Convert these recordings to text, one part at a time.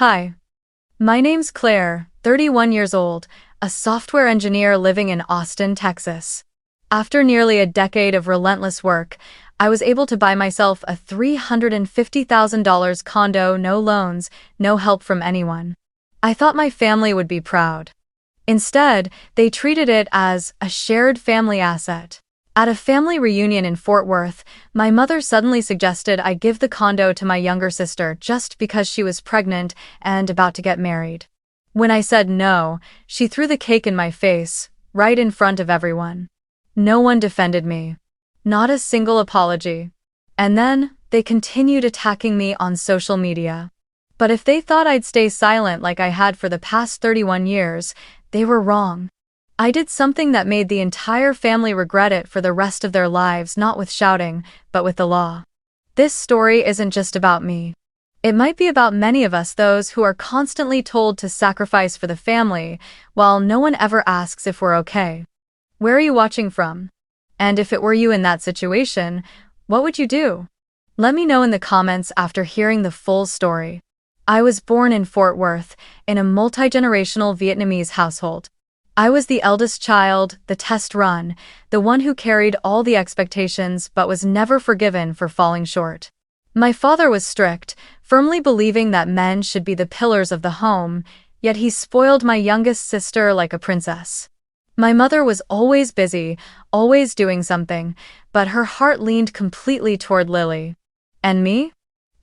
Hi, my name's Claire, 31 years old, a software engineer living in Austin, Texas. After nearly a decade of relentless work, I was able to buy myself a $350,000 condo, no loans, no help from anyone. I thought my family would be proud. Instead, they treated it as a shared family asset. At a family reunion in Fort Worth, my mother suddenly suggested I give the condo to my younger sister just because she was pregnant and about to get married. When I said no, she threw the cake in my face, right in front of everyone. No one defended me. Not a single apology. And then, they continued attacking me on social media. But if they thought I'd stay silent like I had for the past 31 years, they were wrong. I did something that made the entire family regret it for the rest of their lives, not with shouting, but with the law. This story isn't just about me. It might be about many of us, those who are constantly told to sacrifice for the family, while no one ever asks if we're okay. Where are you watching from? And if it were you in that situation, what would you do? Let me know in the comments after hearing the full story. I was born in Fort Worth, in a multi-generational Vietnamese household. I was the eldest child, the test run, the one who carried all the expectations but was never forgiven for falling short. My father was strict, firmly believing that men should be the pillars of the home, yet he spoiled my youngest sister like a princess. My mother was always busy, always doing something, but her heart leaned completely toward Lily. And me?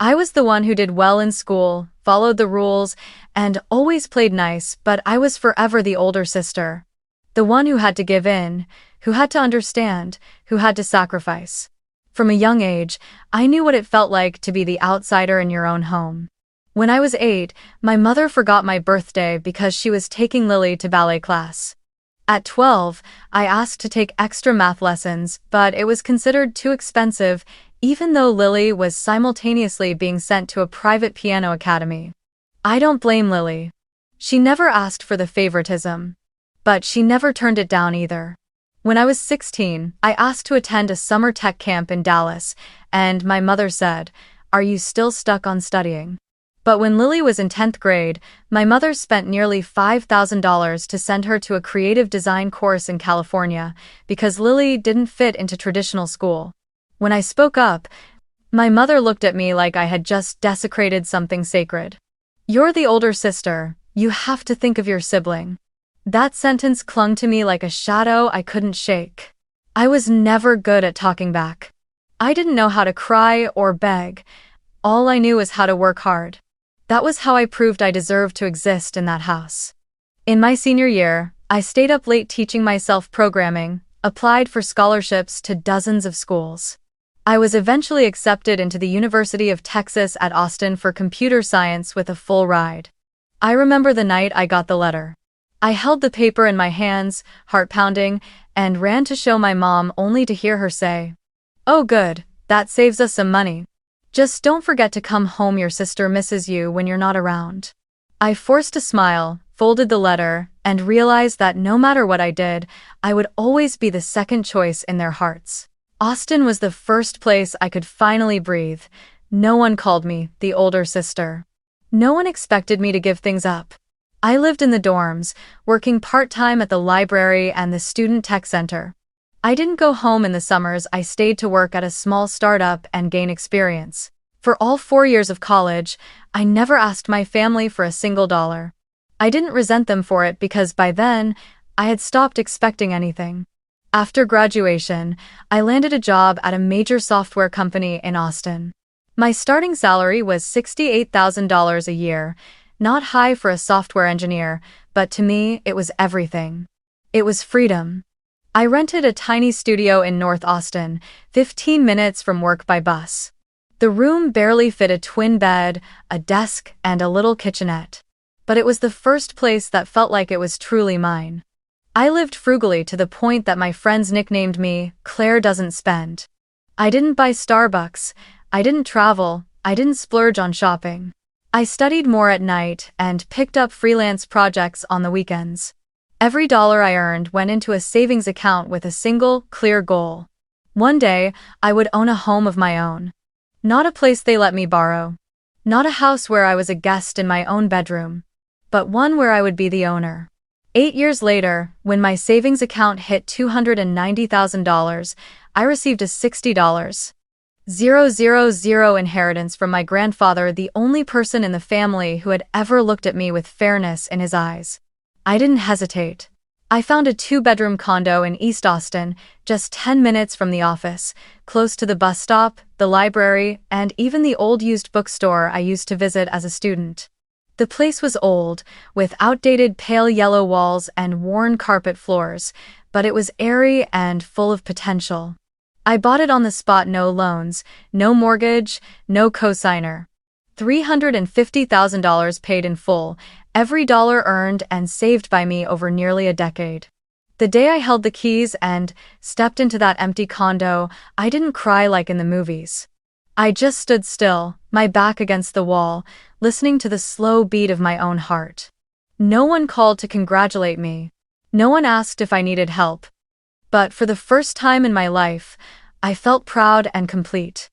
I was the one who did well in school, followed the rules, and always played nice, but I was forever the older sister. The one who had to give in, who had to understand, who had to sacrifice. From a young age, I knew what it felt like to be the outsider in your own home. When I was 8, my mother forgot my birthday because she was taking Lily to ballet class. At 12, I asked to take extra math lessons, but it was considered too expensive, even though Lily was simultaneously being sent to a private piano academy. I don't blame Lily. She never asked for the favoritism. But she never turned it down either. When I was 16, I asked to attend a summer tech camp in Dallas, and my mother said, "Are you still stuck on studying?" But when Lily was in 10th grade, my mother spent nearly $5,000 to send her to a creative design course in California because Lily didn't fit into traditional school. When I spoke up, my mother looked at me like I had just desecrated something sacred. "You're the older sister, you have to think of your sibling." That sentence clung to me like a shadow I couldn't shake. I was never good at talking back. I didn't know how to cry or beg. All I knew was how to work hard. That was how I proved I deserved to exist in that house. In my senior year, I stayed up late teaching myself programming, applied for scholarships to dozens of schools. I was eventually accepted into the University of Texas at Austin for computer science with a full ride. I remember the night I got the letter. I held the paper in my hands, heart pounding, and ran to show my mom only to hear her say, "Oh good, that saves us some money. Just don't forget to come home, your sister misses you when you're not around." I forced a smile, folded the letter, and realized that no matter what I did, I would always be the second choice in their hearts. Austin was the first place I could finally breathe. No one called me the older sister. No one expected me to give things up. I lived in the dorms, working part-time at the library and the student tech center. I didn't go home in the summers. I stayed to work at a small startup and gain experience. For all 4 years of college, I never asked my family for a single dollar. I didn't resent them for it because by then, I had stopped expecting anything. After graduation, I landed a job at a major software company in Austin. My starting salary was $68,000 a year, not high for a software engineer, but to me, it was everything. It was freedom. I rented a tiny studio in North Austin, 15 minutes from work by bus. The room barely fit a twin bed, a desk, and a little kitchenette. But it was the first place that felt like it was truly mine. I lived frugally to the point that my friends nicknamed me Claire Doesn't Spend. I didn't buy Starbucks, I didn't travel, I didn't splurge on shopping. I studied more at night and picked up freelance projects on the weekends. Every dollar I earned went into a savings account with a single, clear goal. One day, I would own a home of my own. Not a place they let me borrow. Not a house where I was a guest in my own bedroom, but one where I would be the owner. 8 years later, when my savings account hit $290,000, I received a $60,000 inheritance from my grandfather, the only person in the family who had ever looked at me with fairness in his eyes. I didn't hesitate. I found a 2-bedroom condo in East Austin, just 10 minutes from the office, close to the bus stop, the library, and even the old used bookstore I used to visit as a student. The place was old, with outdated pale yellow walls and worn carpet floors, but it was airy and full of potential. I bought it on the spot, no loans, no mortgage, no cosigner. $350,000 paid in full, every dollar earned and saved by me over nearly a decade. The day I held the keys and stepped into that empty condo, I didn't cry like in the movies. I just stood still, my back against the wall, listening to the slow beat of my own heart. No one called to congratulate me. No one asked if I needed help. But for the first time in my life, I felt proud and complete.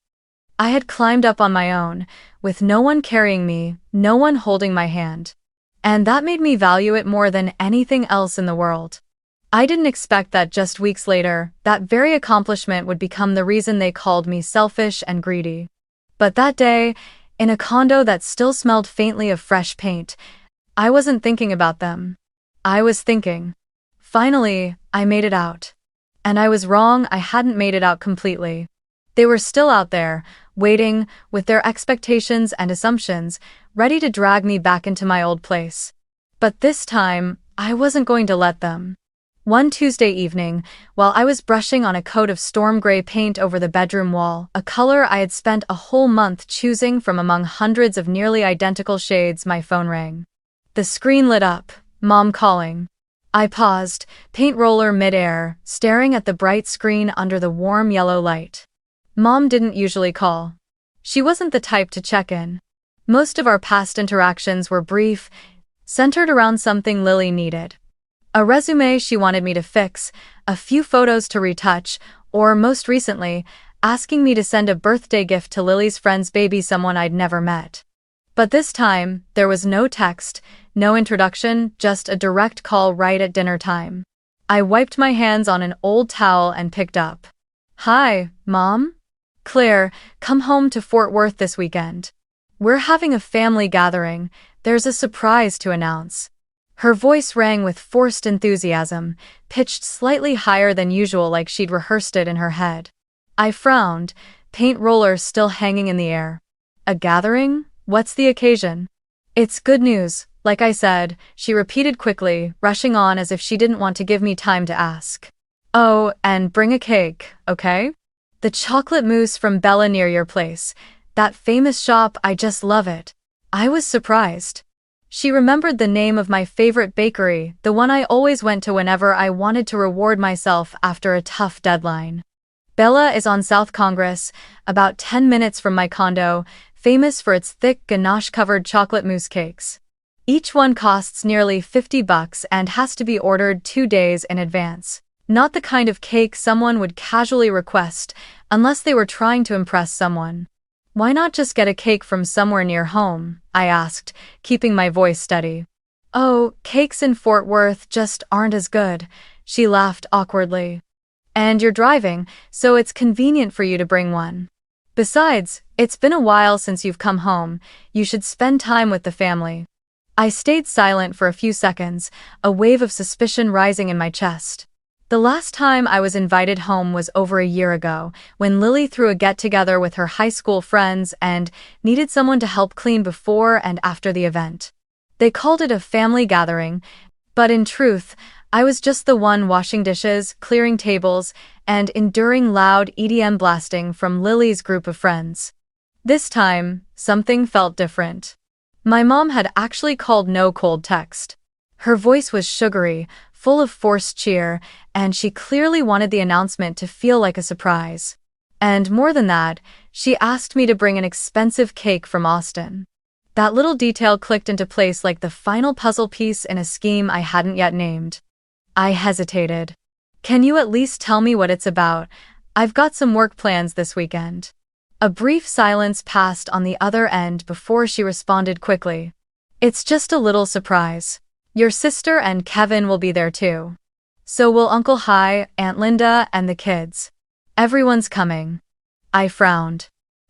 I had climbed up on my own, with no one carrying me, no one holding my hand. And that made me value it more than anything else in the world. I didn't expect that just weeks later, that very accomplishment would become the reason they called me selfish and greedy. But that day, in a condo that still smelled faintly of fresh paint, I wasn't thinking about them. I was thinking. Finally, I made it out. And I was wrong, I hadn't made it out completely. They were still out there, waiting, with their expectations and assumptions, ready to drag me back into my old place. But this time, I wasn't going to let them. One Tuesday evening, while I was brushing on a coat of storm gray paint over the bedroom wall, a color I had spent a whole month choosing from among hundreds of nearly identical shades, my phone rang. The screen lit up, Mom calling. I paused, paint roller midair, staring at the bright screen under the warm yellow light. Mom didn't usually call. She wasn't the type to check in. Most of our past interactions were brief, centered around something Lily needed. A resume she wanted me to fix, a few photos to retouch, or most recently, asking me to send a birthday gift to Lily's friend's baby, someone I'd never met. But this time, there was no text, no introduction, just a direct call right at dinner time. I wiped my hands on an old towel and picked up. "Hi, Mom? Claire, come home to Fort Worth this weekend. We're having a family gathering, there's a surprise to announce." Her voice rang with forced enthusiasm, pitched slightly higher than usual, like she'd rehearsed it in her head. I frowned, paint roller still hanging in the air. "A gathering? What's the occasion?" "It's good news, like I said," she repeated quickly, rushing on as if she didn't want to give me time to ask. "Oh, and bring a cake, okay? The chocolate mousse from Bella near your place. That famous shop, I just love it." I was surprised. She remembered the name of my favorite bakery, the one I always went to whenever I wanted to reward myself after a tough deadline. Bella is on South Congress, about 10 minutes from my condo, famous for its thick ganache-covered chocolate mousse cakes. Each one costs nearly $50 and has to be ordered 2 days in advance. Not the kind of cake someone would casually request unless they were trying to impress someone. "Why not just get a cake from somewhere near home?" I asked, keeping my voice steady. "Oh, cakes in Fort Worth just aren't as good," she laughed awkwardly. "And you're driving, so it's convenient for you to bring one. Besides, it's been a while since you've come home, you should spend time with the family." I stayed silent for a few seconds, a wave of suspicion rising in my chest. The last time I was invited home was over a year ago, when Lily threw a get-together with her high school friends and needed someone to help clean before and after the event. They called it a family gathering, but in truth, I was just the one washing dishes, clearing tables, and enduring loud EDM blasting from Lily's group of friends. This time, something felt different. My mom had actually called, no cold text. Her voice was sugary, full of forced cheer, and she clearly wanted the announcement to feel like a surprise. And more than that, she asked me to bring an expensive cake from Austin. That little detail clicked into place like the final puzzle piece in a scheme I hadn't yet named. I hesitated. "Can you at least tell me what it's about? I've got some work plans this weekend." A brief silence passed on the other end before she responded quickly. It's just a little surprise. Your sister and Kevin will be there too. So will Uncle Hi, Aunt Linda, and the kids. Everyone's coming. I frowned.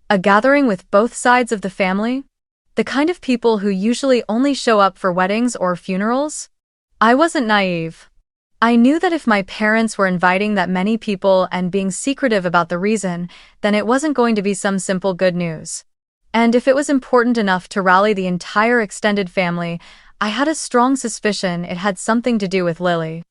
A gathering with both sides of the family? The kind of people who usually only show up for weddings or funerals? I wasn't naive. I knew that if my parents were inviting that many people and being secretive about the reason, then it wasn't going to be some simple good news. And if it was important enough to rally the entire extended family, I had a strong suspicion it had something to do with Lily.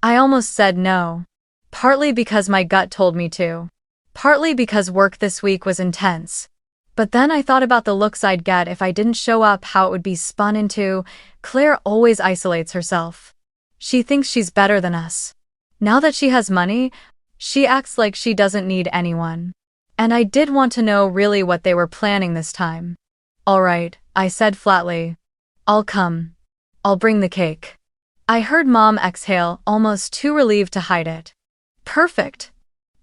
I almost said no. Partly because my gut told me to. Partly because work this week was intense. But then I thought about the looks I'd get if I didn't show up, how it would be spun into, Claire always isolates herself. She thinks she's better than us. Now that she has money, she acts like she doesn't need anyone. And I did want to know really what they were planning this time. All right, I said flatly. I'll come. I'll bring the cake. I heard Mom exhale, almost too relieved to hide it. Perfect.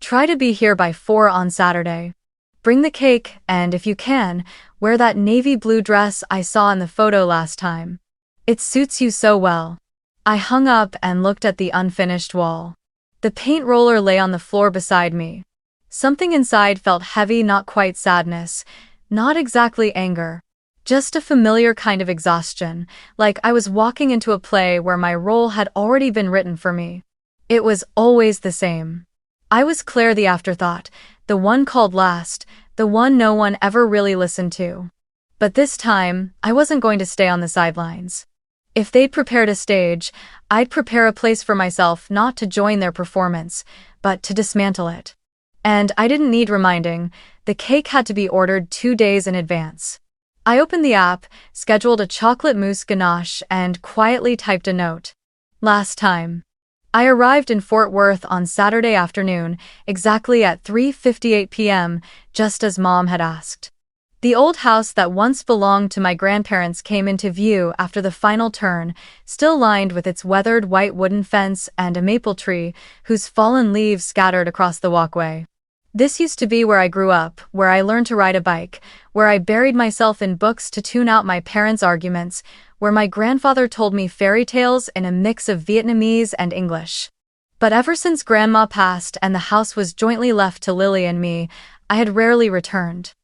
Try to be here by 4 on Saturday. Bring the cake, and if you can, wear that navy blue dress I saw in the photo last time. It suits you so well. I hung up and looked at the unfinished wall. The paint roller lay on the floor beside me. Something inside felt heavy, not quite sadness, not exactly anger. Just a familiar kind of exhaustion, like I was walking into a play where my role had already been written for me. It was always the same. I was Claire the afterthought, the one called last, the one no one ever really listened to. But this time, I wasn't going to stay on the sidelines. If they'd prepared a stage, I'd prepare a place for myself, not to join their performance, but to dismantle it. And I didn't need reminding, the cake had to be ordered 2 days in advance. I opened the app, scheduled a chocolate mousse ganache, and quietly typed a note. Last time. I arrived in Fort Worth on Saturday afternoon, exactly at 3:58 p.m., just as Mom had asked. The old house that once belonged to my grandparents came into view after the final turn, still lined with its weathered white wooden fence and a maple tree whose fallen leaves scattered across the walkway. This used to be where I grew up, where I learned to ride a bike, where I buried myself in books to tune out my parents' arguments, where my grandfather told me fairy tales in a mix of Vietnamese and English. But ever since Grandma passed and the house was jointly left to Lily and me, I had rarely returned.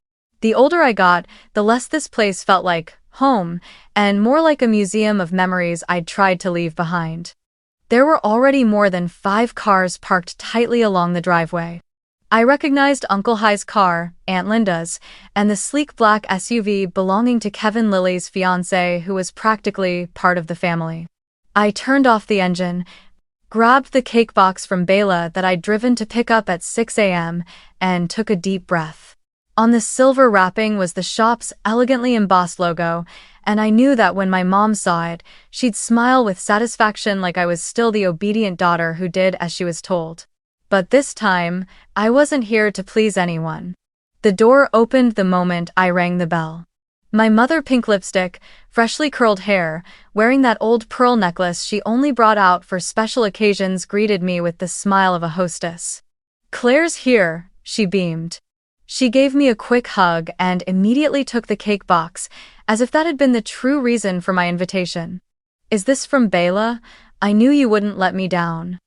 The older I got, the less this place felt like home, and more like a museum of memories I'd tried to leave behind. There were already more than 5 cars parked tightly along the driveway. I recognized Uncle Hi's car, Aunt Linda's, and the sleek black SUV belonging to Kevin, Lily's fiancé, who was practically part of the family. I turned off the engine, grabbed the cake box from Bela that I'd driven to pick up at 6 a.m., and took a deep breath. On the silver wrapping was the shop's elegantly embossed logo, and I knew that when my mom saw it, she'd smile with satisfaction, like I was still the obedient daughter who did as she was told. But this time, I wasn't here to please anyone. The door opened the moment I rang the bell. My mother, pink lipstick, freshly curled hair, wearing that old pearl necklace she only brought out for special occasions, greeted me with the smile of a hostess. "Claire's here," she beamed. She gave me a quick hug and immediately took the cake box, as if that had been the true reason for my invitation. "Is this from Bela? I knew you wouldn't let me down."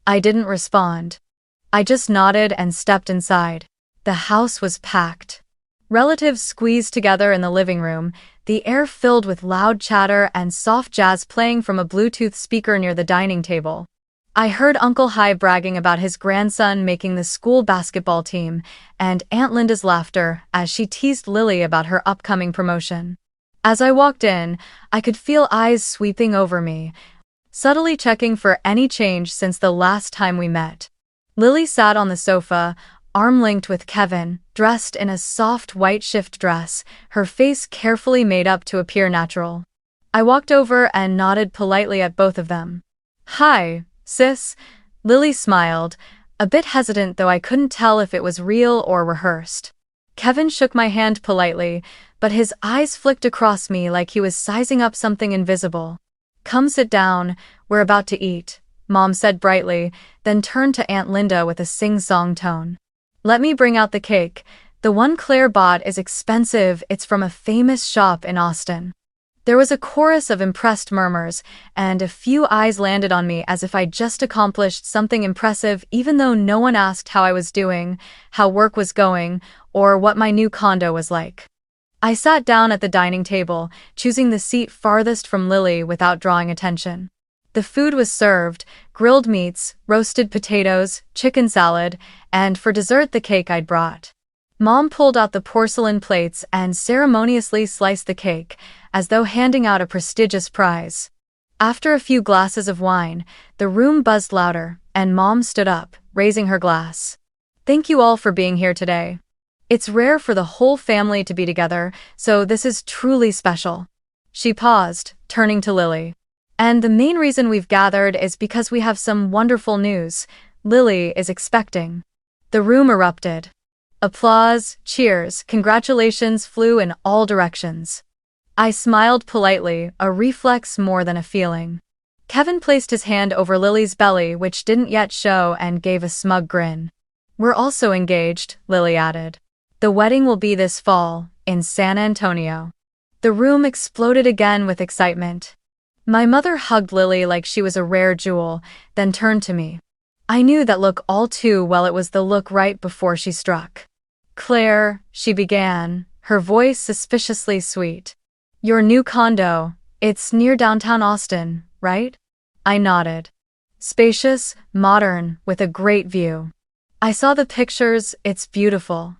I didn't respond. I just nodded and stepped inside. The house was packed. Relatives squeezed together in the living room, the air filled with loud chatter and soft jazz playing from a Bluetooth speaker near the dining table. I heard Uncle Hi bragging about his grandson making the school basketball team, and Aunt Linda's laughter as she teased Lily about her upcoming promotion. As I walked in, I could feel eyes sweeping over me, subtly checking for any change since the last time we met. Lily sat on the sofa, arm-linked with Kevin, dressed in a soft white shift dress, her face carefully made up to appear natural. I walked over and nodded politely at both of them. "Hi, sis," Lily smiled, a bit hesitant, though I couldn't tell if it was real or rehearsed. Kevin shook my hand politely, but his eyes flicked across me like he was sizing up something invisible. "Come sit down, we're about to eat," Mom said brightly, then turned to Aunt Linda with a sing-song tone. "Let me bring out the cake. The one Claire bought is expensive, it's from a famous shop in Austin. There was a chorus of impressed murmurs, and a few eyes landed on me as if I'd just accomplished something impressive even though no one asked how I was doing, how work was going, or what my new condo was like. I sat down at the dining table, choosing the seat farthest from Lily without drawing attention. The food was served: grilled meats, roasted potatoes, chicken salad, and for dessert the cake I'd brought. Mom pulled out the porcelain plates and ceremoniously sliced the cake, as though handing out a prestigious prize. After a few glasses of wine, the room buzzed louder, and Mom stood up, raising her glass. "Thank you all for being here today. It's rare for the whole family to be together, so this is truly special." She paused, turning to Lily. "And the main reason we've gathered is because we have some wonderful news. Lily is expecting." The room erupted. Applause, cheers, congratulations flew in all directions. I smiled politely, a reflex more than a feeling. Kevin placed his hand over Lily's belly, which didn't yet show, and gave a smug grin. "We're also engaged," Lily added. "The wedding will be this fall, in San Antonio." The room exploded again with excitement. My mother hugged Lily like she was a rare jewel, then turned to me. I knew that look all too well. It was the look right before she struck. "Claire," she began, her voice suspiciously sweet. "Your new condo, it's near downtown Austin, right?" I nodded. "Spacious, modern, with a great view. I saw the pictures, it's beautiful.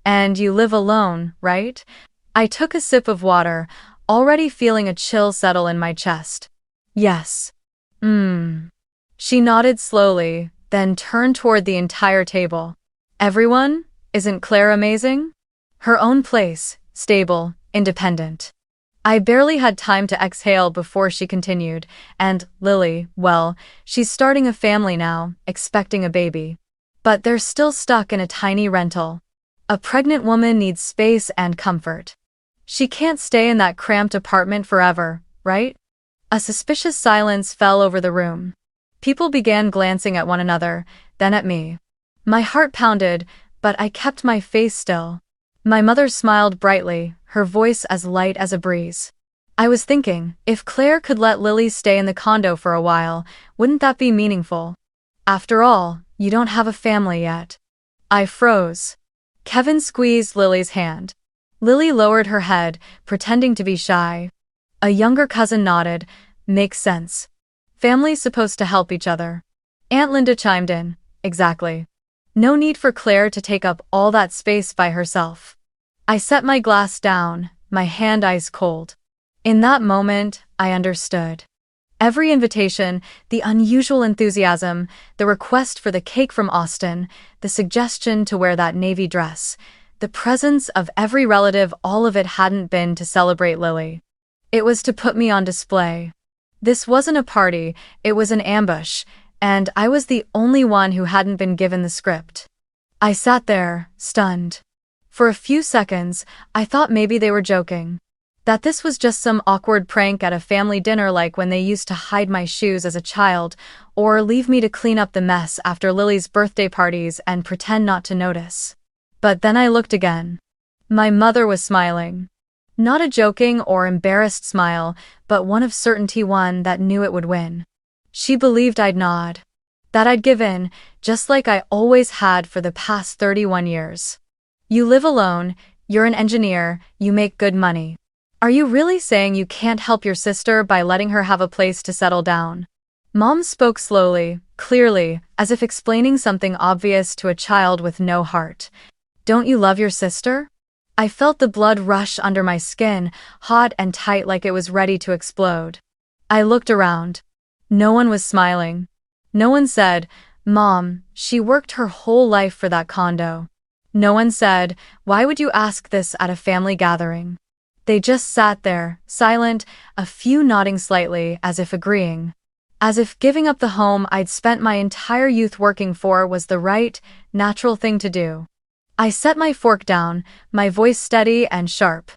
And you live alone, right?" I took a sip of water, already feeling a chill settle in my chest. "Yes." She nodded slowly, then turned toward the entire table. "Everyone? Isn't Claire amazing? Her own place, stable, independent." I barely had time to exhale before she continued, "And Lily, well, she's starting a family now, expecting a baby. But they're still stuck in a tiny rental. A pregnant woman needs space and comfort. She can't stay in that cramped apartment forever, right?" A suspicious silence fell over the room. People began glancing at one another, then at me. My heart pounded, but I kept my face still. My mother smiled brightly, her voice as light as a breeze. "I was thinking, if Claire could let Lily stay in the condo for a while, wouldn't that be meaningful? After all, you don't have a family yet." I froze. Kevin squeezed Lily's hand. Lily lowered her head, pretending to be shy. A younger cousin nodded. "Makes sense. Family's supposed to help each other." Aunt Linda chimed in. "Exactly. No need for Claire to take up all that space by herself." I set my glass down, my hand ice cold. In that moment, I understood. Every invitation, the unusual enthusiasm, the request for the cake from Austin, the suggestion to wear that navy dress, the presence of every relative, all of it hadn't been to celebrate Lily. It was to put me on display. This wasn't a party, it was an ambush, and I was the only one who hadn't been given the script. I sat there, stunned. For a few seconds, I thought maybe they were joking. That this was just some awkward prank at a family dinner, like when they used to hide my shoes as a child, or leave me to clean up the mess after Lily's birthday parties and pretend not to notice. But then I looked again. My mother was smiling. Not a joking or embarrassed smile, but one of certainty, one that knew it would win. She believed I'd nod. That I'd give in, just like I always had for the past 31 years. "You live alone, you're an engineer, you make good money. Are you really saying you can't help your sister by letting her have a place to settle down?" Mom spoke slowly, clearly, as if explaining something obvious to a child with no heart. "Don't you love your sister?" I felt the blood rush under my skin, hot and tight, like it was ready to explode. I looked around. No one was smiling. No one said, "Mom, she worked her whole life for that condo." No one said, "Why would you ask this at a family gathering?" They just sat there, silent, a few nodding slightly, as if agreeing. As if giving up the home I'd spent my entire youth working for was the right, natural thing to do. I set my fork down, my voice steady and sharp.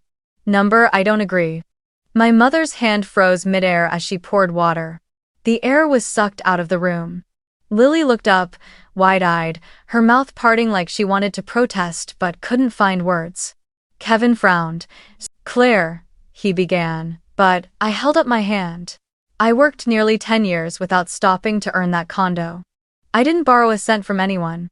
"I don't agree." My mother's hand froze midair as she poured water. The air was sucked out of the room. Lily looked up, wide-eyed, her mouth parting like she wanted to protest but couldn't find words. Kevin frowned. "Claire," he began, but I held up my hand. "I worked nearly 10 years without stopping to earn that condo. I didn't borrow a cent from anyone.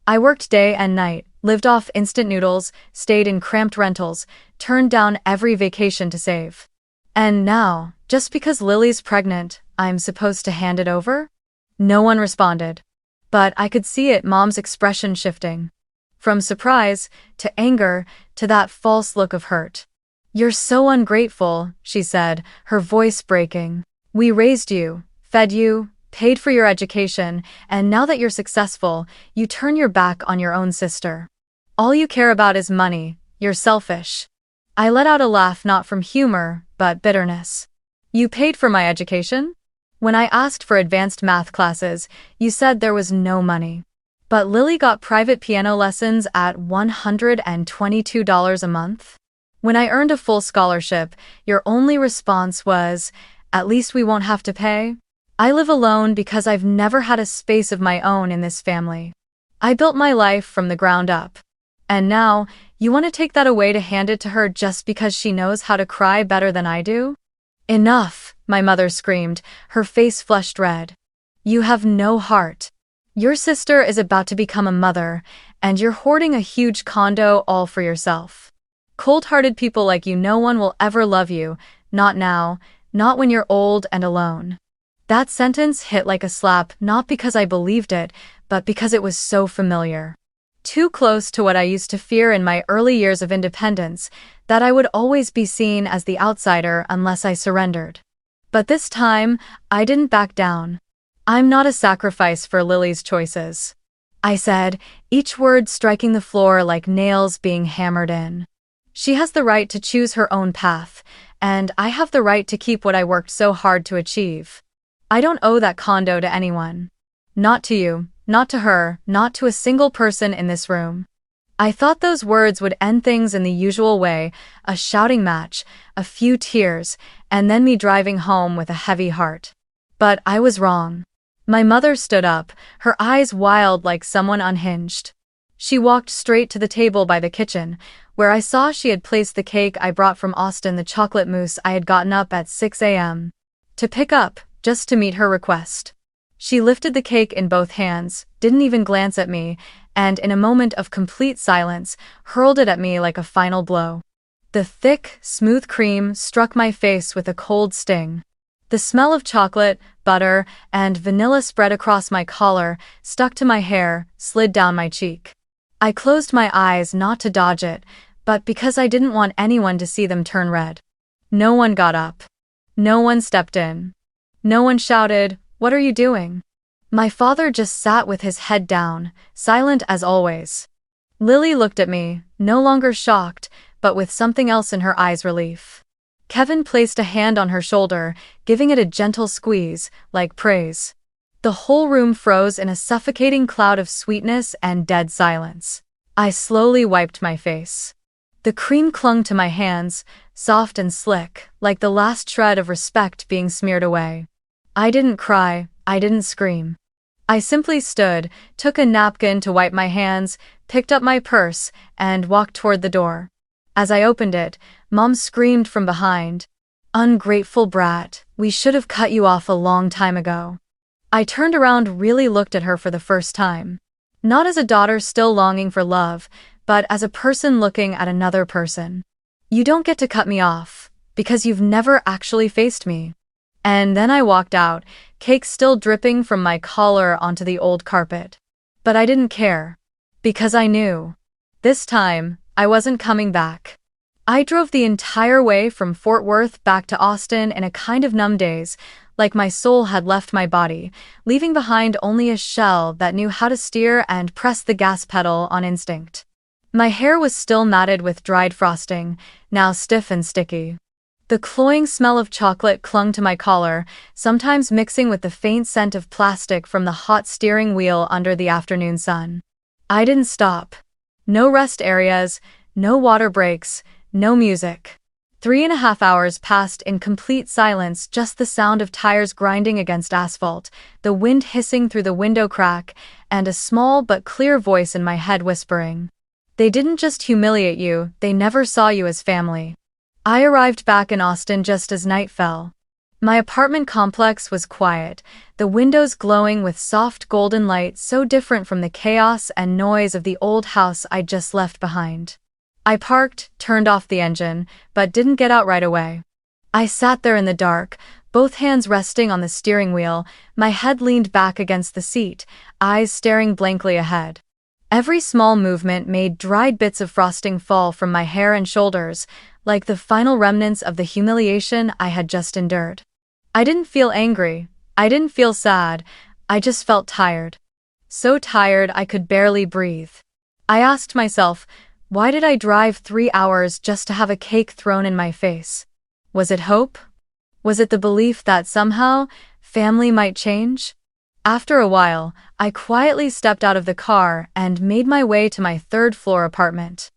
I worked day and night, lived off instant noodles, stayed in cramped rentals, turned down every vacation to save. And now, just because Lily's pregnant, I'm supposed to hand it over?" No one responded. But I could see it, Mom's expression shifting. From surprise, to anger, to that false look of hurt. "You're so ungrateful," she said, her voice breaking. "We raised you, fed you, paid for your education, and now that you're successful, you turn your back on your own sister. All you care about is money. You're selfish." I let out a laugh, not from humor, but bitterness. "You paid for my education? When I asked for advanced math classes, you said there was no money. But Lily got private piano lessons at $122 a month? When I earned a full scholarship, your only response was, 'At least we won't have to pay?' I live alone because I've never had a space of my own in this family. I built my life from the ground up. And now, you want to take that away to hand it to her just because she knows how to cry better than I do?" "Enough," my mother screamed, her face flushed red. "You have no heart. Your sister is about to become a mother, and you're hoarding a huge condo all for yourself. Cold-hearted people like you, no one will ever love you, not now, not when you're old and alone." That sentence hit like a slap, not because I believed it, but because it was so familiar. Too close to what I used to fear in my early years of independence, that I would always be seen as the outsider unless I surrendered. But this time, I didn't back down. "I'm not a sacrifice for Lily's choices," I said, each word striking the floor like nails being hammered in. "She has the right to choose her own path, and I have the right to keep what I worked so hard to achieve. I don't owe that condo to anyone. Not to you, not to her, not to a single person in this room." I thought those words would end things in the usual way, a shouting match, a few tears, and then me driving home with a heavy heart. But I was wrong. My mother stood up, her eyes wild like someone unhinged. She walked straight to the table by the kitchen, where I saw she had placed the cake I brought from Austin, the chocolate mousse I had gotten up at 6 a.m. to pick up, just to meet her request. She lifted the cake in both hands, didn't even glance at me, and in a moment of complete silence, hurled it at me like a final blow. The thick, smooth cream struck my face with a cold sting. The smell of chocolate, butter, and vanilla spread across my collar, stuck to my hair, slid down my cheek. I closed my eyes not to dodge it, but because I didn't want anyone to see them turn red. No one got up. No one stepped in. No one shouted, "What are you doing?" My father just sat with his head down, silent as always. Lily looked at me, no longer shocked, but with something else in her eyes, relief. Kevin placed a hand on her shoulder, giving it a gentle squeeze, like praise. The whole room froze in a suffocating cloud of sweetness and dead silence. I slowly wiped my face. The cream clung to my hands, soft and slick, like the last shred of respect being smeared away. I didn't cry, I didn't scream. I simply stood, took a napkin to wipe my hands, picked up my purse, and walked toward the door. As I opened it, Mom screamed from behind, "Ungrateful brat, we should have cut you off a long time ago." I turned around, really looked at her for the first time. Not as a daughter still longing for love, but as a person looking at another person. "You don't get to cut me off, because you've never actually faced me." And then I walked out, cake still dripping from my collar onto the old carpet. But I didn't care. Because I knew. This time, I wasn't coming back. I drove the entire way from Fort Worth back to Austin in a kind of numb daze, like my soul had left my body, leaving behind only a shell that knew how to steer and press the gas pedal on instinct. My hair was still matted with dried frosting, now stiff and sticky. The cloying smell of chocolate clung to my collar, sometimes mixing with the faint scent of plastic from the hot steering wheel under the afternoon sun. I didn't stop. No rest areas, no water breaks, no music. 3.5 hours passed in complete silence, just the sound of tires grinding against asphalt, the wind hissing through the window crack, and a small but clear voice in my head whispering, "They didn't just humiliate you, they never saw you as family." I arrived back in Austin just as night fell. My apartment complex was quiet, the windows glowing with soft golden light so different from the chaos and noise of the old house I'd just left behind. I parked, turned off the engine, but didn't get out right away. I sat there in the dark, both hands resting on the steering wheel, my head leaned back against the seat, eyes staring blankly ahead. Every small movement made dried bits of frosting fall from my hair and shoulders, like the final remnants of the humiliation I had just endured. I didn't feel angry, I didn't feel sad, I just felt tired. So tired I could barely breathe. I asked myself, why did I drive 3 hours just to have a cake thrown in my face? Was it hope? Was it the belief that somehow, family might change? After a while, I quietly stepped out of the car and made my way to my third-floor apartment.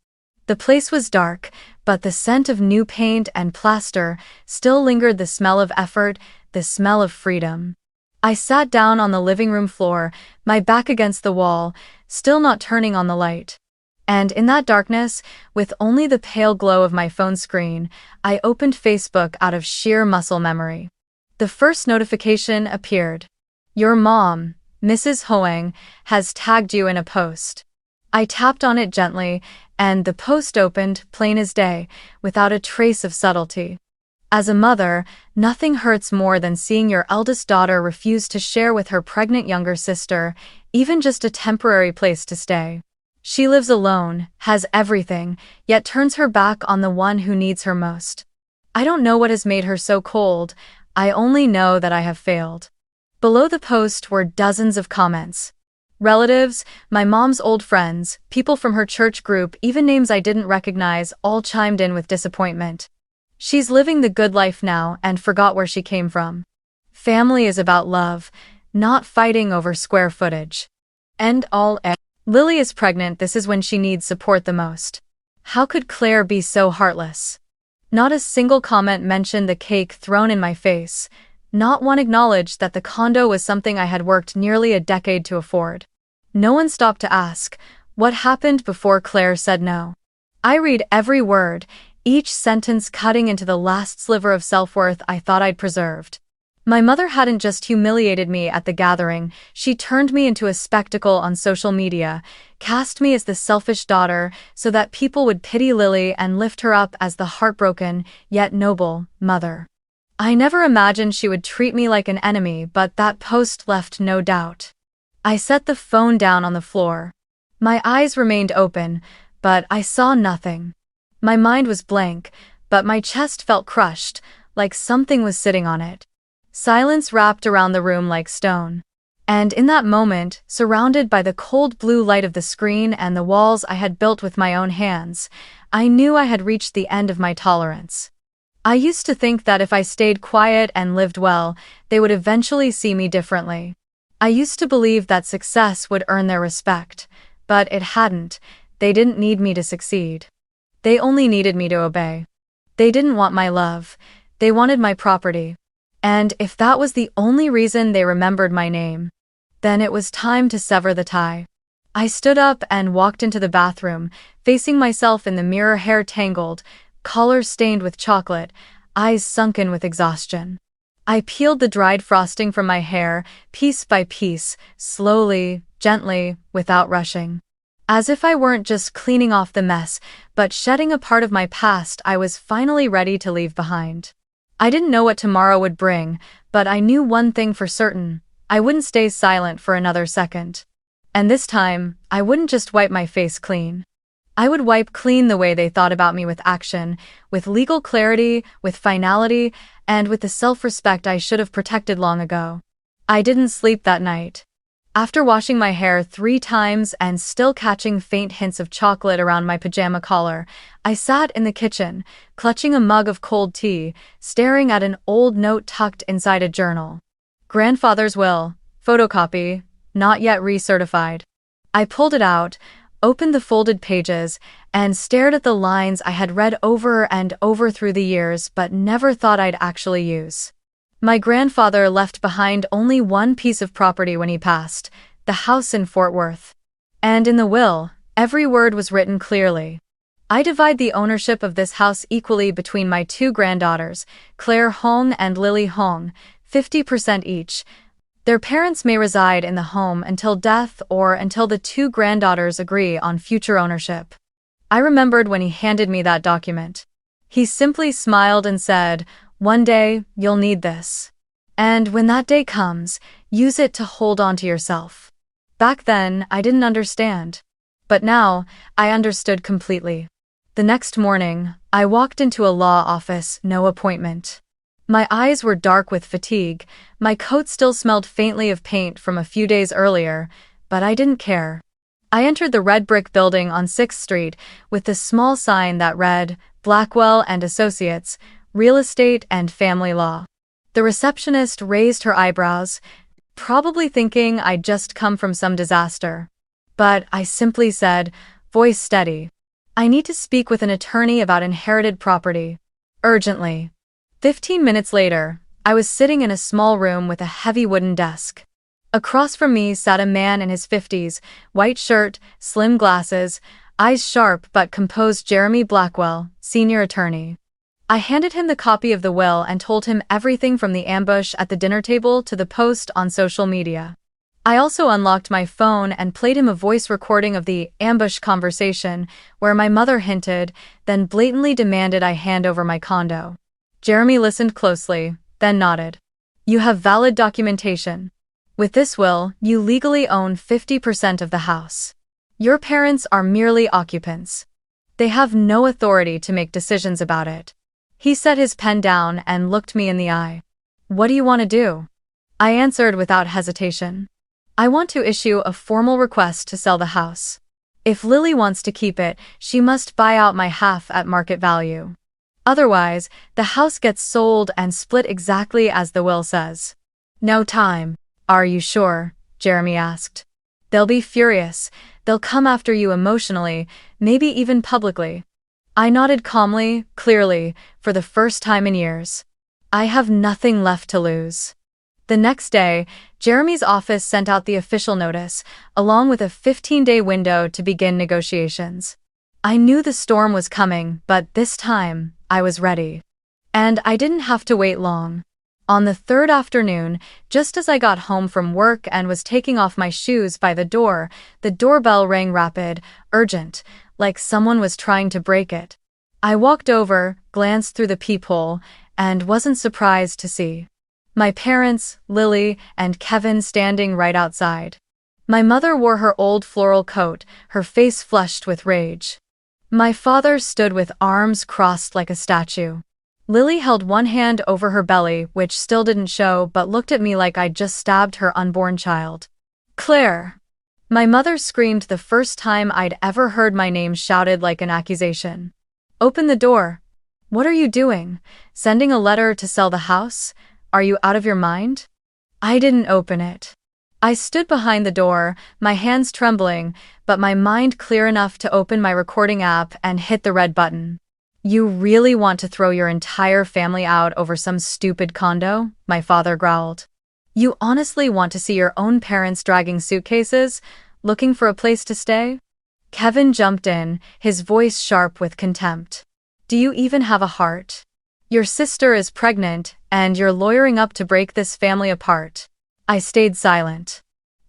The place was dark, but the scent of new paint and plaster still lingered, the smell of effort, the smell of freedom. I sat down on the living room floor, my back against the wall, still not turning on the light. And in that darkness, with only the pale glow of my phone screen, I opened Facebook out of sheer muscle memory. The first notification appeared. "Your mom, Mrs. Hoang, has tagged you in a post." I tapped on it gently, and the post opened, plain as day, without a trace of subtlety. As a mother, nothing hurts more than seeing your eldest daughter refuse to share with her pregnant younger sister, even just a temporary place to stay. She lives alone, has everything, yet turns her back on the one who needs her most. I don't know what has made her so cold, I only know that I have failed. Below the post were dozens of comments. Relatives, my mom's old friends, people from her church group, even names I didn't recognize, all chimed in with disappointment. She's living the good life now and forgot where she came from. Family is about love, not fighting over square footage. End all. Lily is pregnant, this is when she needs support the most. How could Claire be so heartless? Not a single comment mentioned the cake thrown in my face. Not one acknowledged that the condo was something I had worked nearly a decade to afford. No one stopped to ask, what happened before Claire said no? I read every word, each sentence cutting into the last sliver of self-worth I thought I'd preserved. My mother hadn't just humiliated me at the gathering, she turned me into a spectacle on social media, cast me as the selfish daughter so that people would pity Lily and lift her up as the heartbroken, yet noble, mother. I never imagined she would treat me like an enemy, but that post left no doubt. I set the phone down on the floor. My eyes remained open, but I saw nothing. My mind was blank, but my chest felt crushed, like something was sitting on it. Silence wrapped around the room like stone. And in that moment, surrounded by the cold blue light of the screen and the walls I had built with my own hands, I knew I had reached the end of my tolerance. I used to think that if I stayed quiet and lived well, they would eventually see me differently. I used to believe that success would earn their respect, but it hadn't. They didn't need me to succeed. They only needed me to obey. They didn't want my love. They wanted my property. And if that was the only reason they remembered my name, then it was time to sever the tie. I stood up and walked into the bathroom, facing myself in the mirror, hair tangled, collar stained with chocolate, eyes sunken with exhaustion. I peeled the dried frosting from my hair, piece by piece, slowly, gently, without rushing. As if I weren't just cleaning off the mess, but shedding a part of my past I was finally ready to leave behind. I didn't know what tomorrow would bring, but I knew one thing for certain: I wouldn't stay silent for another second. And this time, I wouldn't just wipe my face clean. I would wipe clean the way they thought about me, with action, with legal clarity, with finality, and with the self-respect I should have protected long ago. I didn't sleep that night. After washing my hair 3 times and still catching faint hints of chocolate around my pajama collar, I sat in the kitchen, clutching a mug of cold tea, staring at an old note tucked inside a journal. Grandfather's will, photocopy, not yet recertified. I pulled it out, opened the folded pages, and stared at the lines I had read over and over through the years but never thought I'd actually use. My grandfather left behind only one piece of property when he passed, the house in Fort Worth. And in the will, every word was written clearly. I divide the ownership of this house equally between my two granddaughters, Claire Hong and Lily Hong, 50% each. Their parents may reside in the home until death or until the two granddaughters agree on future ownership. I remembered when he handed me that document. He simply smiled and said, "One day, you'll need this. And when that day comes, use it to hold on to yourself." Back then, I didn't understand. But now, I understood completely. The next morning, I walked into a law office, no appointment. My eyes were dark with fatigue, my coat still smelled faintly of paint from a few days earlier, but I didn't care. I entered the red brick building on 6th Street with the small sign that read, Blackwell and Associates, Real Estate and Family Law. The receptionist raised her eyebrows, probably thinking I'd just come from some disaster. But I simply said, voice steady, "I need to speak with an attorney about inherited property. Urgently." 15 minutes later, I was sitting in a small room with a heavy wooden desk. Across from me sat a man in his 50s, white shirt, slim glasses, eyes sharp but composed. Jeremy Blackwell, senior attorney. I handed him the copy of the will and told him everything from the ambush at the dinner table to the post on social media. I also unlocked my phone and played him a voice recording of the ambush conversation where my mother hinted, then blatantly demanded I hand over my condo. Jeremy listened closely, then nodded. "You have valid documentation. With this will, you legally own 50% of the house. Your parents are merely occupants. They have no authority to make decisions about it." He set his pen down and looked me in the eye. "What do you want to do?" I answered without hesitation. "I want to issue a formal request to sell the house. If Lily wants to keep it, she must buy out my half at market value. Otherwise, the house gets sold and split exactly as the will says." "No time." "Are you sure?" Jeremy asked. "They'll be furious. They'll come after you emotionally, maybe even publicly." I nodded calmly, clearly, for the first time in years. I have nothing left to lose. The next day, Jeremy's office sent out the official notice, along with a 15-day window to begin negotiations. I knew the storm was coming, but this time, I was ready. And I didn't have to wait long. On the third afternoon, just as I got home from work and was taking off my shoes by the door, the doorbell rang rapid, urgent, like someone was trying to break it. I walked over, glanced through the peephole, and wasn't surprised to see my parents, Lily, and Kevin standing right outside. My mother wore her old floral coat, her face flushed with rage. My father stood with arms crossed like a statue. Lily held one hand over her belly, which still didn't show but looked at me like I'd just stabbed her unborn child. "Claire!" My mother screamed the first time I'd ever heard my name shouted like an accusation. "Open the door." "What are you doing? Sending a letter to sell the house? Are you out of your mind?" I didn't open it. I stood behind the door, my hands trembling, but my mind clear enough to open my recording app and hit the red button. "You really want to throw your entire family out over some stupid condo?" my father growled. "You honestly want to see your own parents dragging suitcases, looking for a place to stay?" Kevin jumped in, his voice sharp with contempt. "Do you even have a heart? Your sister is pregnant, and you're lawyering up to break this family apart." I stayed silent.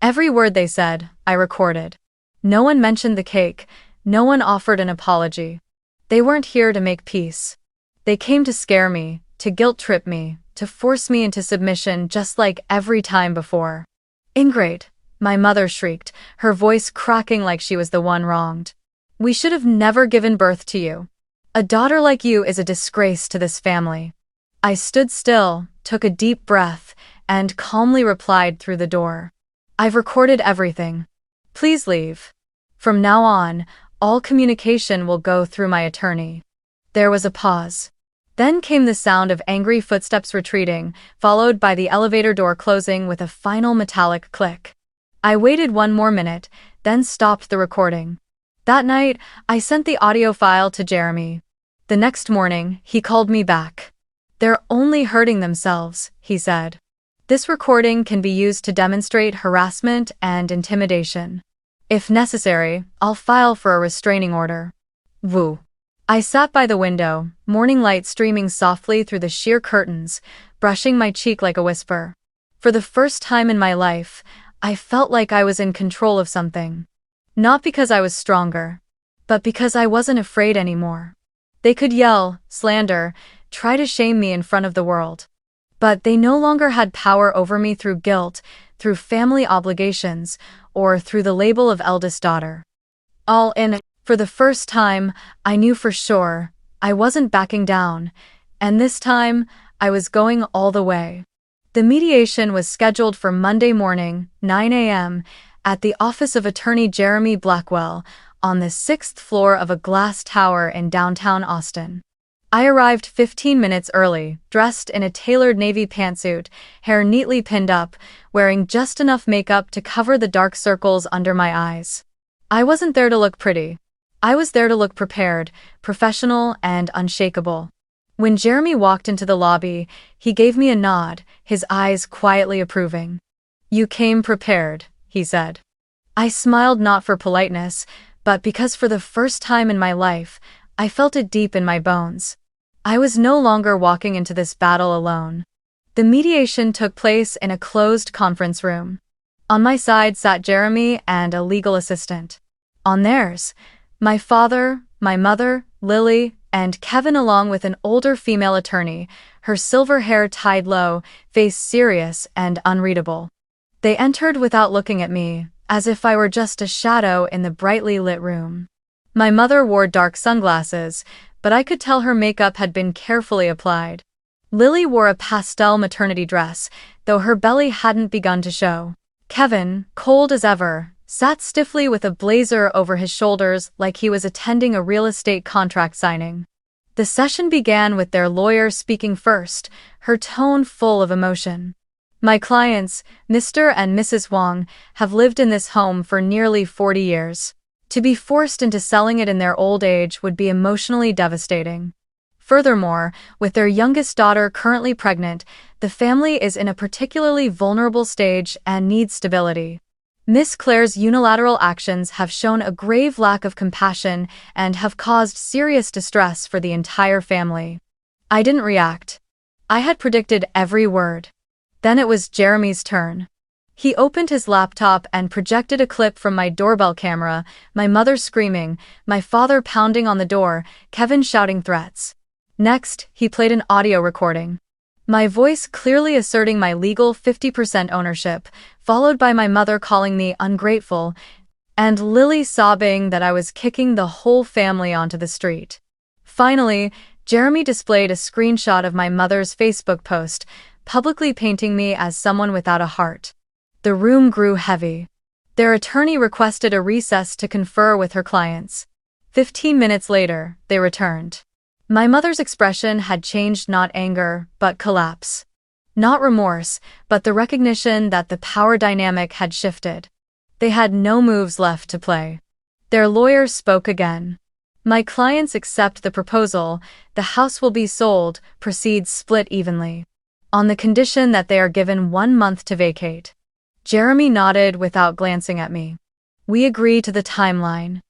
Every word they said, I recorded. No one mentioned the cake, no one offered an apology. They weren't here to make peace. They came to scare me, to guilt-trip me, to force me into submission just like every time before. "Ingrate," my mother shrieked, her voice cracking like she was the one wronged. "We should have never given birth to you. A daughter like you is a disgrace to this family." I stood still, took a deep breath, and calmly replied through the door. "I've recorded everything. Please leave. From now on, all communication will go through my attorney." There was a pause. Then came the sound of angry footsteps retreating, followed by the elevator door closing with a final metallic click. I waited one more minute, then stopped the recording. That night, I sent the audio file to Jeremy. The next morning, he called me back. "They're only hurting themselves," he said. "This recording can be used to demonstrate harassment and intimidation. If necessary, I'll file for a restraining order." Woo. I sat by the window, morning light streaming softly through the sheer curtains, brushing my cheek like a whisper. For the first time in my life, I felt like I was in control of something. Not because I was stronger, but because I wasn't afraid anymore. They could yell, slander, try to shame me in front of the world. But they no longer had power over me through guilt, through family obligations, or through the label of eldest daughter. All in. For the first time, I knew for sure I wasn't backing down, and this time, I was going all the way. The mediation was scheduled for Monday morning, 9 a.m., at the office of Attorney Jeremy Blackwell, on the 6th floor of a glass tower in downtown Austin. I arrived 15 minutes early, dressed in a tailored navy pantsuit, hair neatly pinned up, wearing just enough makeup to cover the dark circles under my eyes. I wasn't there to look pretty. I was there to look prepared, professional, and unshakable. When Jeremy walked into the lobby, he gave me a nod, his eyes quietly approving. "You came prepared," he said. I smiled not for politeness, but because for the first time in my life, I felt it deep in my bones. I was no longer walking into this battle alone. The mediation took place in a closed conference room. On my side sat Jeremy and a legal assistant. On theirs, my father, my mother, Lily, and Kevin, along with an older female attorney, her silver hair tied low, face serious and unreadable. They entered without looking at me, as if I were just a shadow in the brightly lit room. My mother wore dark sunglasses, but I could tell her makeup had been carefully applied. Lily wore a pastel maternity dress, though her belly hadn't begun to show. Kevin, cold as ever, sat stiffly with a blazer over his shoulders like he was attending a real estate contract signing. The session began with their lawyer speaking first, her tone full of emotion. "My clients, Mr. and Mrs. Wong, have lived in this home for nearly 40 years. To be forced into selling it in their old age would be emotionally devastating. Furthermore, with their youngest daughter currently pregnant, the family is in a particularly vulnerable stage and needs stability. Miss Claire's unilateral actions have shown a grave lack of compassion and have caused serious distress for the entire family." I didn't react. I had predicted every word. Then it was Jeremy's turn. He opened his laptop and projected a clip from my doorbell camera, my mother screaming, my father pounding on the door, Kevin shouting threats. Next, he played an audio recording. My voice clearly asserting my legal 50% ownership, followed by my mother calling me ungrateful, and Lily sobbing that I was kicking the whole family onto the street. Finally, Jeremy displayed a screenshot of my mother's Facebook post, publicly painting me as someone without a heart. The room grew heavy. Their attorney requested a recess to confer with her clients. 15 minutes later, they returned. My mother's expression had changed, not anger, but collapse. Not remorse, but the recognition that the power dynamic had shifted. They had no moves left to play. Their lawyer spoke again. "My clients accept the proposal, the house will be sold, proceeds split evenly. On the condition that they are given 1 month to vacate." Jeremy nodded without glancing at me. We agreed to the timeline.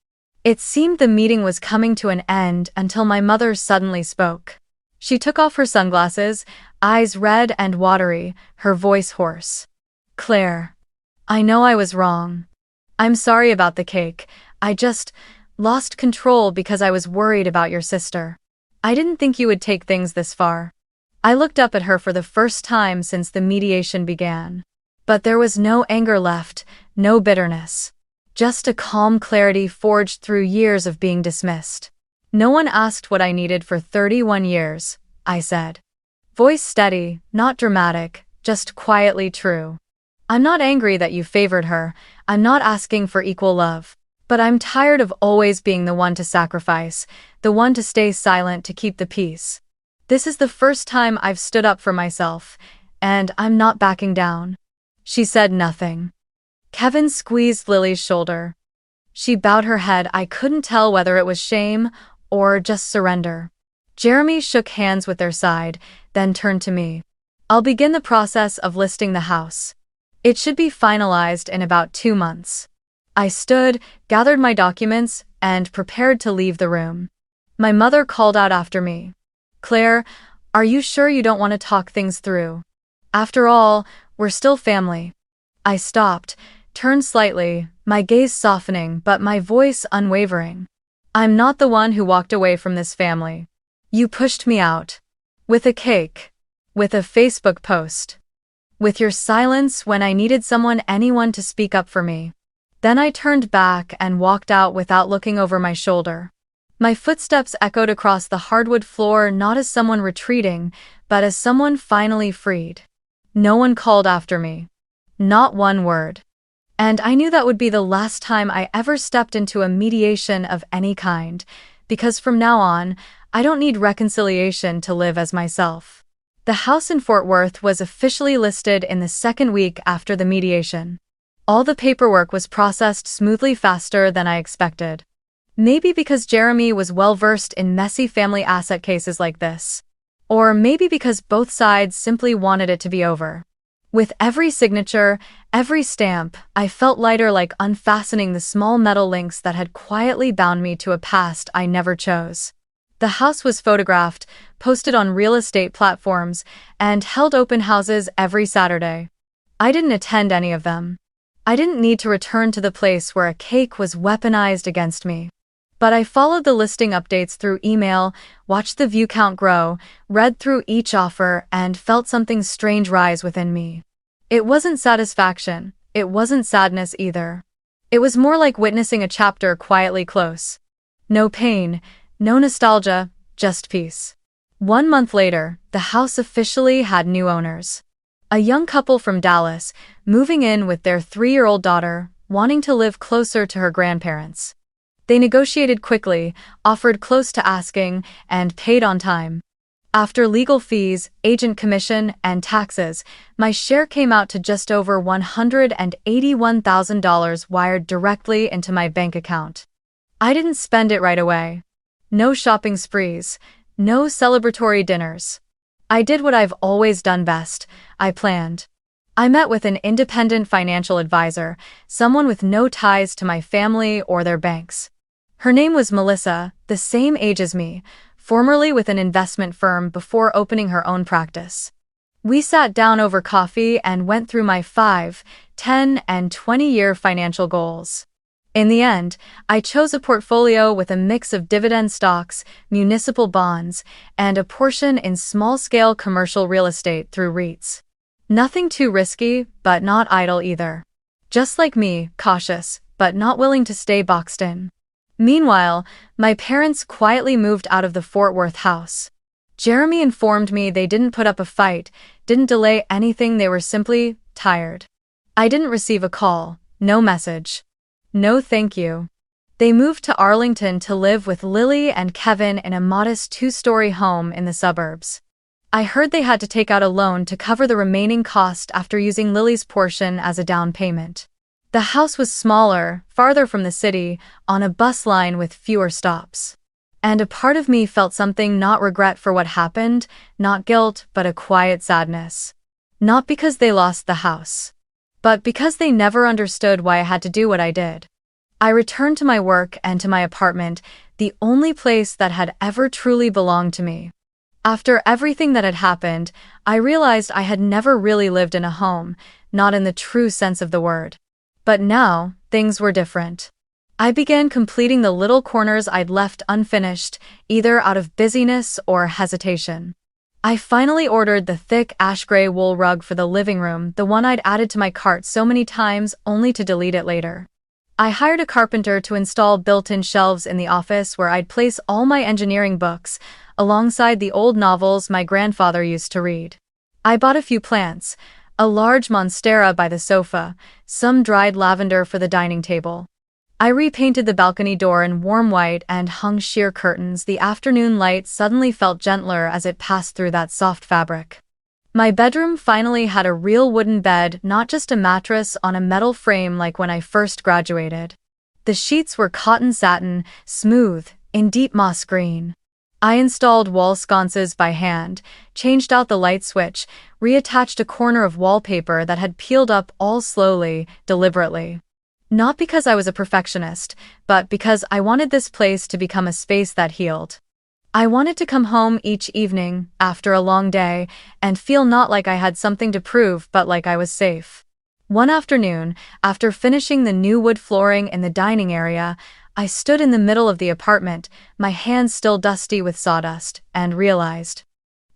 It seemed the meeting was coming to an end until my mother suddenly spoke. She took off her sunglasses, eyes red and watery, her voice hoarse. "Claire, I know I was wrong. I'm sorry about the cake. I just lost control because I was worried about your sister. I didn't think you would take things this far." I looked up at her for the first time since the mediation began. But there was no anger left, no bitterness. Just a calm clarity forged through years of being dismissed. "No one asked what I needed for 31 years, I said. Voice steady, not dramatic, just quietly true. "I'm not angry that you favored her, I'm not asking for equal love. But I'm tired of always being the one to sacrifice, the one to stay silent to keep the peace. This is the first time I've stood up for myself, and I'm not backing down." She said nothing. Kevin squeezed Lily's shoulder. She bowed her head. I couldn't tell whether it was shame or just surrender. Jeremy shook hands with their side, then turned to me. I'll begin the process of listing the house. It should be finalized in about 2 months. I stood, gathered my documents, and prepared to leave the room. My mother called out after me. Claire, are you sure you don't want to talk things through? After all, we're still family. I stopped, turned slightly, my gaze softening but my voice unwavering. I'm not the one who walked away from this family. You pushed me out. With a cake. With a Facebook post. With your silence when I needed anyone to speak up for me. Then I turned back and walked out without looking over my shoulder. My footsteps echoed across the hardwood floor not as someone retreating, but as someone finally freed. No one called after me. Not one word. And I knew that would be the last time I ever stepped into a mediation of any kind, because from now on, I don't need reconciliation to live as myself. The house in Fort Worth was officially listed in the second week after the mediation. All the paperwork was processed smoothly faster than I expected. Maybe because Jeremy was well-versed in messy family asset cases like this. Or maybe because both sides simply wanted it to be over. With every signature, every stamp, I felt lighter, like unfastening the small metal links that had quietly bound me to a past I never chose. The house was photographed, posted on real estate platforms, and held open houses every Saturday. I didn't attend any of them. I didn't need to return to the place where a cake was weaponized against me. But I followed the listing updates through email, watched the view count grow, read through each offer, and felt something strange rise within me. It wasn't satisfaction, it wasn't sadness either. It was more like witnessing a chapter quietly close. No pain, no nostalgia, just peace. 1 month later, the house officially had new owners. A young couple from Dallas, moving in with their 3-year-old daughter, wanting to live closer to her grandparents. They negotiated quickly, offered close to asking, and paid on time. After legal fees, agent commission, and taxes, my share came out to just over $181,000 wired directly into my bank account. I didn't spend it right away. No shopping sprees, no celebratory dinners. I did what I've always done best. I planned. I met with an independent financial advisor, someone with no ties to my family or their banks. Her name was Melissa, the same age as me, formerly with an investment firm before opening her own practice. We sat down over coffee and went through my 5, 10, and 20-year financial goals. In the end, I chose a portfolio with a mix of dividend stocks, municipal bonds, and a portion in small-scale commercial real estate through REITs. Nothing too risky, but not idle either. Just like me, cautious, but not willing to stay boxed in. Meanwhile, my parents quietly moved out of the Fort Worth house. Jeremy informed me they didn't put up a fight, didn't delay anything, they were simply tired. I didn't receive a call, no message. No thank you. They moved to Arlington to live with Lily and Kevin in a modest 2-story home in the suburbs. I heard they had to take out a loan to cover the remaining cost after using Lily's portion as a down payment. The house was smaller, farther from the city, on a bus line with fewer stops. And a part of me felt something, not regret for what happened, not guilt, but a quiet sadness. Not because they lost the house, but because they never understood why I had to do what I did. I returned to my work and to my apartment, the only place that had ever truly belonged to me. After everything that had happened, I realized I had never really lived in a home, not in the true sense of the word. But now, things were different. I began completing the little corners I'd left unfinished, either out of busyness or hesitation. I finally ordered the thick ash-gray wool rug for the living room, the one I'd added to my cart so many times only to delete it later. I hired a carpenter to install built-in shelves in the office where I'd place all my engineering books, alongside the old novels my grandfather used to read. I bought a few plants, a large monstera by the sofa, some dried lavender for the dining table. I repainted the balcony door in warm white and hung sheer curtains. The afternoon light suddenly felt gentler as it passed through that soft fabric. My bedroom finally had a real wooden bed, not just a mattress on a metal frame like when I first graduated. The sheets were cotton satin, smooth, in deep moss green. I installed wall sconces by hand, changed out the light switch, reattached a corner of wallpaper that had peeled up all slowly, deliberately. Not because I was a perfectionist, but because I wanted this place to become a space that healed. I wanted to come home each evening, after a long day, and feel not like I had something to prove but like I was safe. One afternoon, after finishing the new wood flooring in the dining area, I stood in the middle of the apartment, my hands still dusty with sawdust, and realized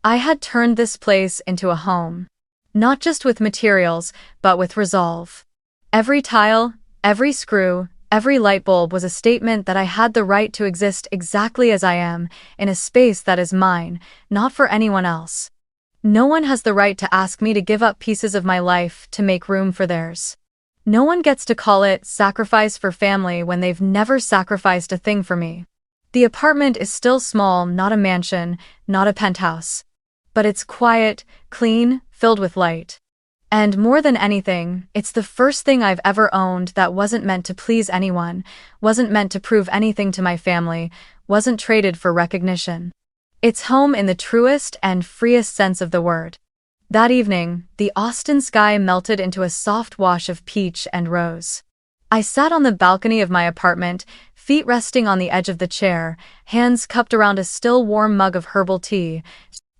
I had turned this place into a home. Not just with materials, but with resolve. Every tile, every screw, every light bulb was a statement that I had the right to exist exactly as I am, in a space that is mine, not for anyone else. No one has the right to ask me to give up pieces of my life to make room for theirs. No one gets to call it sacrifice for family when they've never sacrificed a thing for me. The apartment is still small, not a mansion, not a penthouse. But it's quiet, clean, filled with light. And more than anything, it's the first thing I've ever owned that wasn't meant to please anyone, wasn't meant to prove anything to my family, wasn't traded for recognition. It's home in the truest and freest sense of the word. That evening, the Austin sky melted into a soft wash of peach and rose. I sat on the balcony of my apartment, feet resting on the edge of the chair, hands cupped around a still warm mug of herbal tea,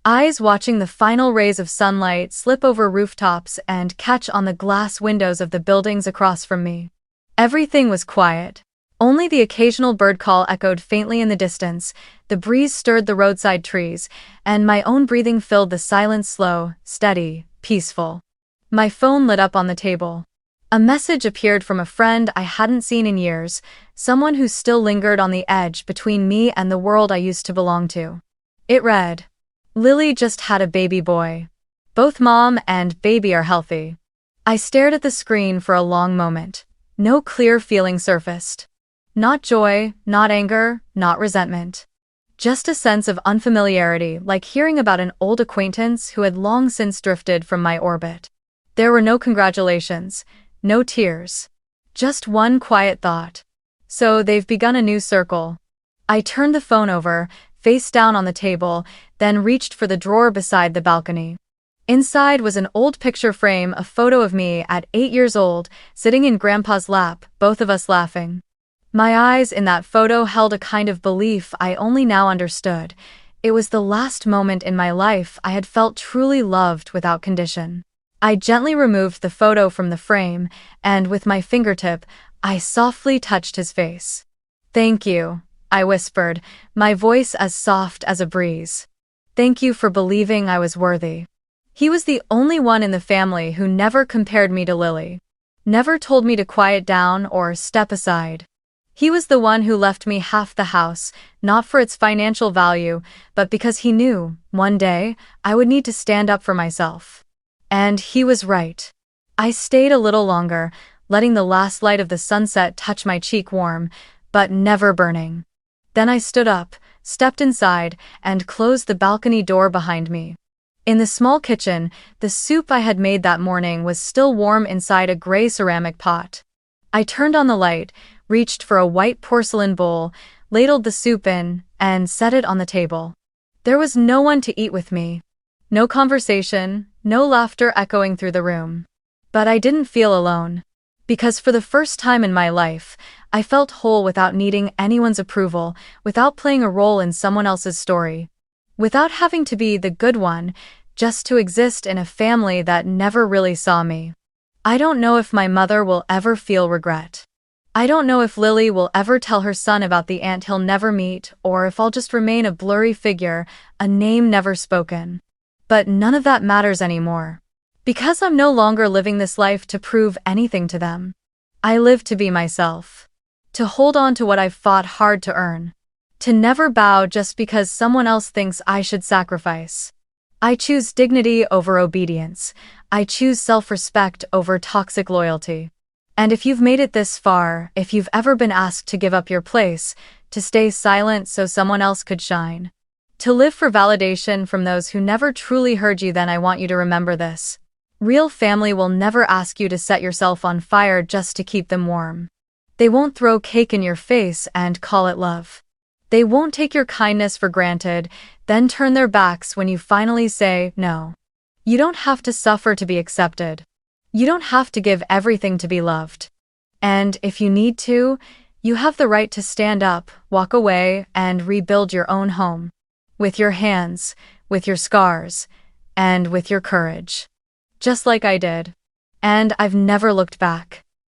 eyes watching the final rays of sunlight slip over rooftops and catch on the glass windows of the buildings across from me. Everything was quiet. Only the occasional bird call echoed faintly in the distance, the breeze stirred the roadside trees, and my own breathing filled the silence slow, steady, peaceful. My phone lit up on the table. A message appeared from a friend I hadn't seen in years, someone who still lingered on the edge between me and the world I used to belong to. It read, "Lily just had a baby boy. Both mom and baby are healthy." I stared at the screen for a long moment. No clear feeling surfaced. Not joy, not anger, not resentment. Just a sense of unfamiliarity, like hearing about an old acquaintance who had long since drifted from my orbit. There were no congratulations, no tears. Just one quiet thought. So they've begun a new circle. I turned the phone over, face down on the table, then reached for the drawer beside the balcony. Inside was an old picture frame, a photo of me at 8 years old, sitting in Grandpa's lap, both of us laughing. My eyes in that photo held a kind of belief I only now understood. It was the last moment in my life I had felt truly loved without condition. I gently removed the photo from the frame, and with my fingertip, I softly touched his face. "Thank you," I whispered, my voice as soft as a breeze. "Thank you for believing I was worthy." He was the only one in the family who never compared me to Lily. Never told me to quiet down or step aside. He was the one who left me half the house, not for its financial value, but because he knew, one day, I would need to stand up for myself. And he was right. I stayed a little longer, letting the last light of the sunset touch my cheek warm, but never burning. Then I stood up, stepped inside, and closed the balcony door behind me. In the small kitchen, the soup I had made that morning was still warm inside a gray ceramic pot. I turned on the light, reached for a white porcelain bowl, ladled the soup in, and set it on the table. There was no one to eat with me. No conversation, no laughter echoing through the room. But I didn't feel alone. Because for the first time in my life, I felt whole without needing anyone's approval, without playing a role in someone else's story. Without having to be the good one, just to exist in a family that never really saw me. I don't know if my mother will ever feel regret. I don't know if Lily will ever tell her son about the aunt he'll never meet, or if I'll just remain a blurry figure, a name never spoken. But none of that matters anymore. Because I'm no longer living this life to prove anything to them. I live to be myself. To hold on to what I've fought hard to earn. To never bow just because someone else thinks I should sacrifice. I choose dignity over obedience. I choose self-respect over toxic loyalty. And if you've made it this far, if you've ever been asked to give up your place, to stay silent so someone else could shine, to live for validation from those who never truly heard you, then I want you to remember this. Real family will never ask you to set yourself on fire just to keep them warm. They won't throw cake in your face and call it love. They won't take your kindness for granted, then turn their backs when you finally say no. You don't have to suffer to be accepted. You don't have to give everything to be loved. And if you need to, you have the right to stand up, walk away, and rebuild your own home. With your hands, with your scars, and with your courage. Just like I did. And I've never looked back.